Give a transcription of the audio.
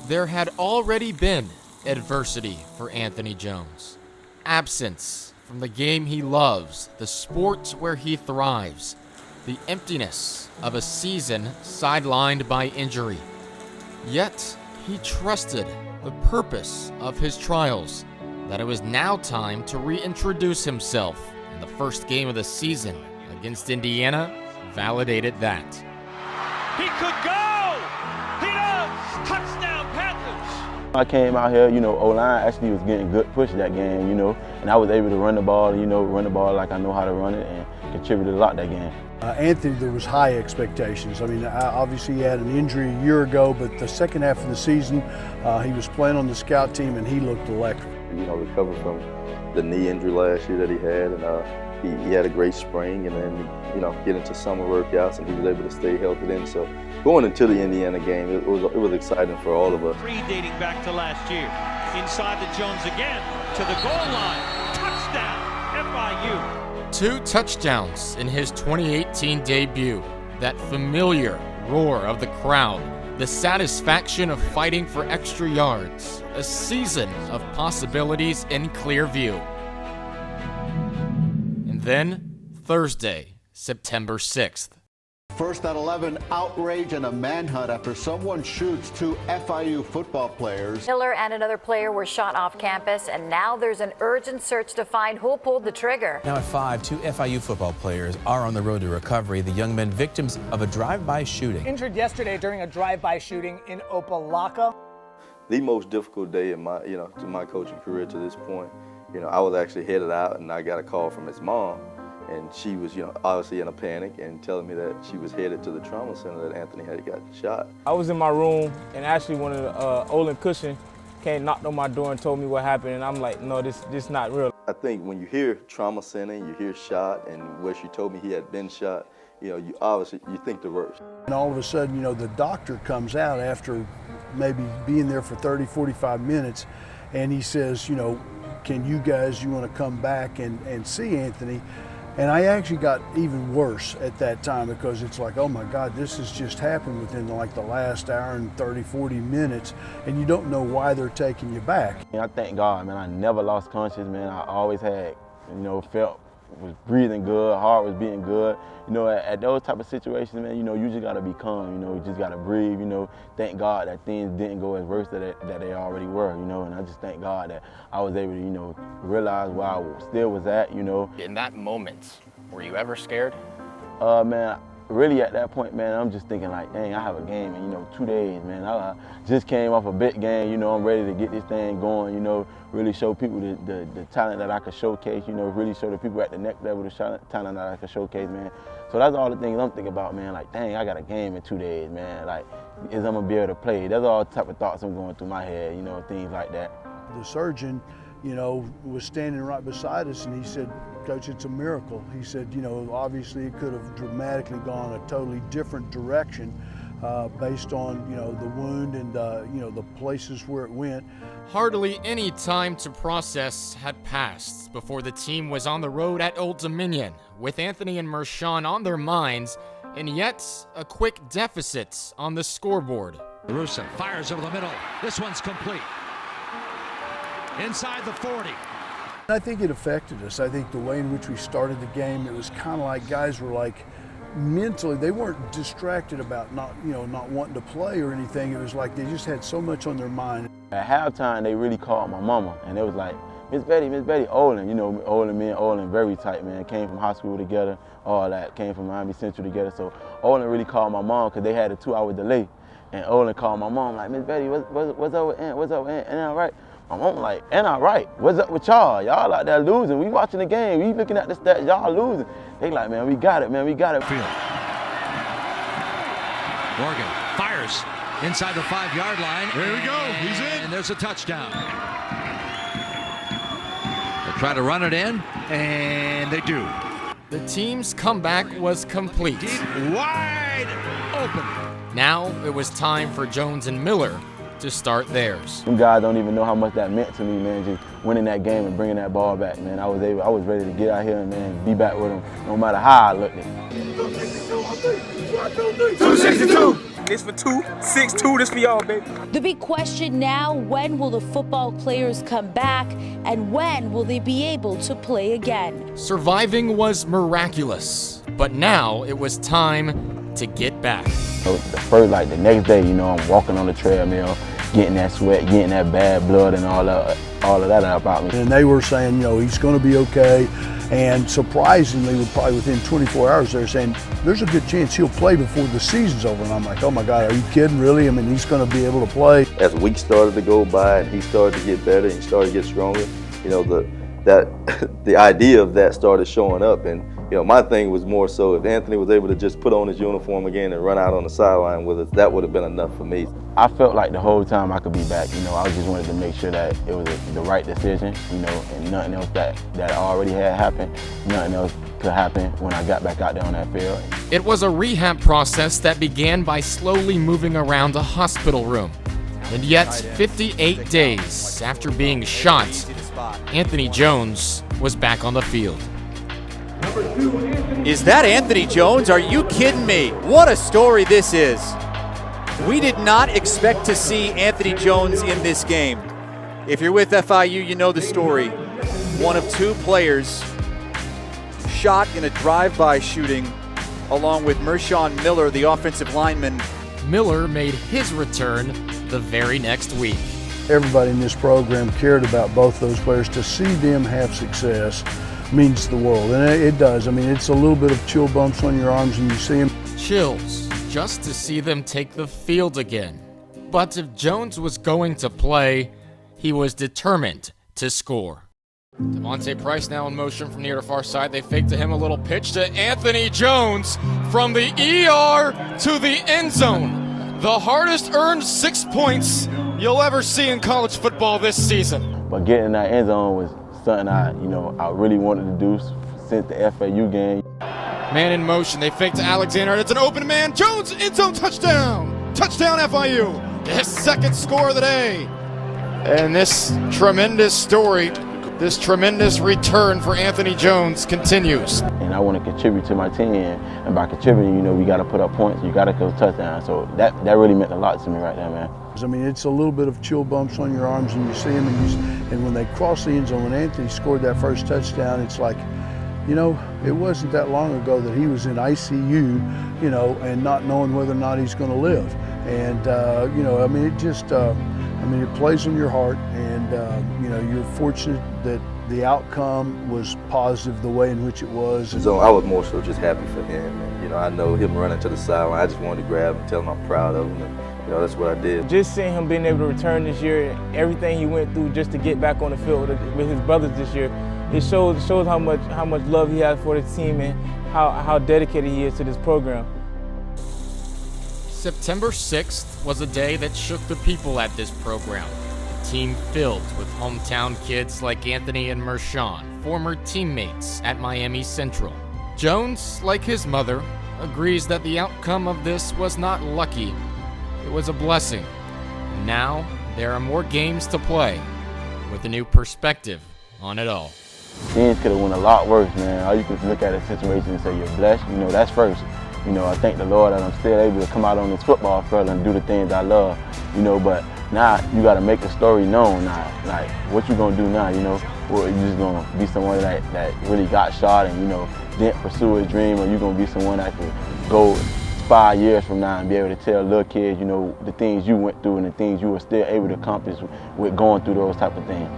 There had already been adversity for Anthony Jones. Absence from the game he loves, the sport where he thrives, the emptiness of a season sidelined by injury. Yet, he trusted the purpose of his trials, that it was now time to reintroduce himself, and the first game of the season against Indiana validated that. He could go! He does! Touchdown, Panthers! I came out here, O-line actually was getting good push that game, and I was able to run the ball, run the ball like I know how to run it and contributed a lot that game. Anthony, there was high expectations. I mean, obviously he had an injury a year ago, but the second half of the season, he was playing on the scout team and he looked electric. Recovered from the knee injury last year that he had, and he had a great spring, and then, get into summer workouts, and he was able to stay healthy then. So going into the Indiana game, it was exciting for all of us. Dating back to last year. Inside the Jones again, to the goal line. Touchdown, FIU. 2 touchdowns in his 2018 debut. That familiar roar of the crowd. The satisfaction of fighting for extra yards. A season of possibilities in clear view. And then, Thursday, September 6th. First at 11, outrage and a manhunt after someone shoots 2 FIU football players. Miller and another player were shot off campus, and now there's an urgent search to find who pulled the trigger. Now at 5, 2 FIU football players are on the road to recovery. The young men victims of a drive-by shooting. Injured yesterday during a drive-by shooting in Opelika. The most difficult day in my, to my coaching career to this point, I was actually headed out, and I got a call from his mom. And she was, obviously in a panic and telling me that she was headed to the trauma center that Anthony had got shot. I was in my room, and actually one of the Olin Cushion came, knocked on my door and told me what happened, and I'm like, no, this not real. I think when you hear trauma center, you hear shot, and where she told me he had been shot, you obviously, you think the worst. And all of a sudden, the doctor comes out after maybe being there for 30, 45 minutes, and he says, you want to come back and see Anthony? And I actually got even worse at that time, because it's like, oh my God, this has just happened within the last hour and 30, 40 minutes, and you don't know why they're taking you back. I thank God, man. I never lost conscience, man. I always had, was breathing good, heart was beating good. At those type of situations, man, you just gotta be calm, you just gotta breathe, thank God that things didn't go as worse that they already were, and I just thank God that I was able to, realize where I still was at, In that moment, were you ever scared? Man, really at that point, man, I'm just thinking like, dang, I have a game in, 2 days, man. I just came off a big game, I'm ready to get this thing going, really show people the talent that I could showcase, really show the people at the next level the talent that I could showcase, man. So that's all the things I'm thinking about, man. Like, dang, I got a game in 2 days, man. Like, is I'm gonna be able to play? That's all the type of thoughts I'm going through my head, things like that. The surgeon, was standing right beside us, and he said, Coach, it's a miracle. He said, obviously it could have dramatically gone a totally different direction based on, the wound and, the places where it went. Hardly any time to process had passed before the team was on the road at Old Dominion, with Anthony and Mershawn on their minds, and yet a quick deficit on the scoreboard. Russo fires over the middle. This one's complete. Inside the 40. I think it affected us. I think the way in which we started the game, it was kind of like guys were like mentally, they weren't distracted about not wanting to play or anything. It was like they just had so much on their mind. At halftime, they really called my mama, and it was like, Miss Betty, Olin, Olin, me and Olin, very tight, man. Came from high school together, all that, came from Miami Central together. So Olin really called my mom because they had a 2-hour delay. And Olin called my mom like, Miss Betty, what's up with Aunt? What's up with Aunt? And all right. My mom like, and all right, what's up with y'all? Y'all out there losing. We watching the game. We looking at the stats. Y'all losing. They like, man, we got it, man. We got it. Field. Morgan fires inside the 5-yard line. There we go. He's in. And there's a touchdown. They try to run it in, and they do. The team's comeback was complete. Deep, wide open. Now it was time for Jones and Miller to start theirs. Them guys don't even know how much that meant to me, man, just winning that game and bringing that ball back, man. I was ready to get out here and, man, be back with them no matter how I looked at it. 262! This for 2, 6-2, this for y'all, baby. The big question now, when will the football players come back and when will they be able to play again? Surviving was miraculous, but now it was time to get back. So the next day, I'm walking on the treadmill, getting that sweat, getting that bad blood and all of that out about me. And they were saying, he's going to be okay. And surprisingly, probably within 24 hours, they're saying there's a good chance he'll play before the season's over. And I'm like, oh my God, are you kidding? Really? I mean, he's going to be able to play. As weeks started to go by and he started to get better and he started to get stronger, the idea of that started showing up. And my thing was more so if Anthony was able to just put on his uniform again and run out on the sideline with us, that would have been enough for me. I felt like the whole time I could be back. I just wanted to make sure that it was the right decision, and nothing else that already had happened, nothing else could happen when I got back out there on that field. It was a rehab process that began by slowly moving around a hospital room. And yet, 58 days after being shot, Anthony Jones was back on the field. Is that Anthony Jones? Are you kidding me? What a story this is. We did not expect to see Anthony Jones in this game. If you're with FIU, you know the story. One of 2 players shot in a drive-by shooting along with Mershawn Miller, the offensive lineman. Miller made his return the very next week. Everybody in this program cared about both those players. To see them have success means the world, and it does. I mean, it's a little bit of chill bumps on your arms when you see them. Chills just to see them take the field again. But if Jones was going to play, he was determined to score. Devontae Price now in motion from near to far side. They fake to him, a little pitch to Anthony Jones from the ER to the end zone. The hardest earned 6 points you'll ever see in college football this season. But getting in that end zone was something I really wanted to do since the FIU game. Man in motion, they fake to Alexander, it's an open man, Jones, end zone, touchdown! Touchdown FIU, his second score of the day. And this tremendous story, this tremendous return for Anthony Jones continues. And I want to contribute to my team, and by contributing, we got to put up points, you got to go touchdowns. So that really meant a lot to me right there, man. I mean, it's a little bit of chill bumps on your arms when you see them, and when they cross the end zone, when Anthony scored that first touchdown, it's like, it wasn't that long ago that he was in ICU, and not knowing whether or not he's going to live. And, I mean, it plays on your heart, and, you're fortunate that the outcome was positive the way in which it was. So I was more so just happy for him. And, I know him running to the sideline, I just wanted to grab him, tell him I'm proud of him. And, that's what I did. Just seeing him being able to return this year, everything he went through just to get back on the field with his brothers this year, it shows how much love he has for the team and how dedicated he is to this program. September 6th was a day that shook the people at this program. A team filled with hometown kids like Anthony and Mershawn, former teammates at Miami Central. Jones, like his mother, agrees that the outcome of this was not lucky. It was a blessing. And now there are more games to play with a new perspective on it all. Things could have went a lot worse, man. All you could look at a situation and say you're blessed. That's first. I thank the Lord that I'm still able to come out on this football field and do the things I love. But now you got to make the story known. Now, like, what you gonna do now? Or you just gonna be someone that really got shot and didn't pursue a dream, or you gonna be someone that could go 5 years from now and be able to tell little kids, the things you went through and the things you were still able to accomplish with going through those type of things.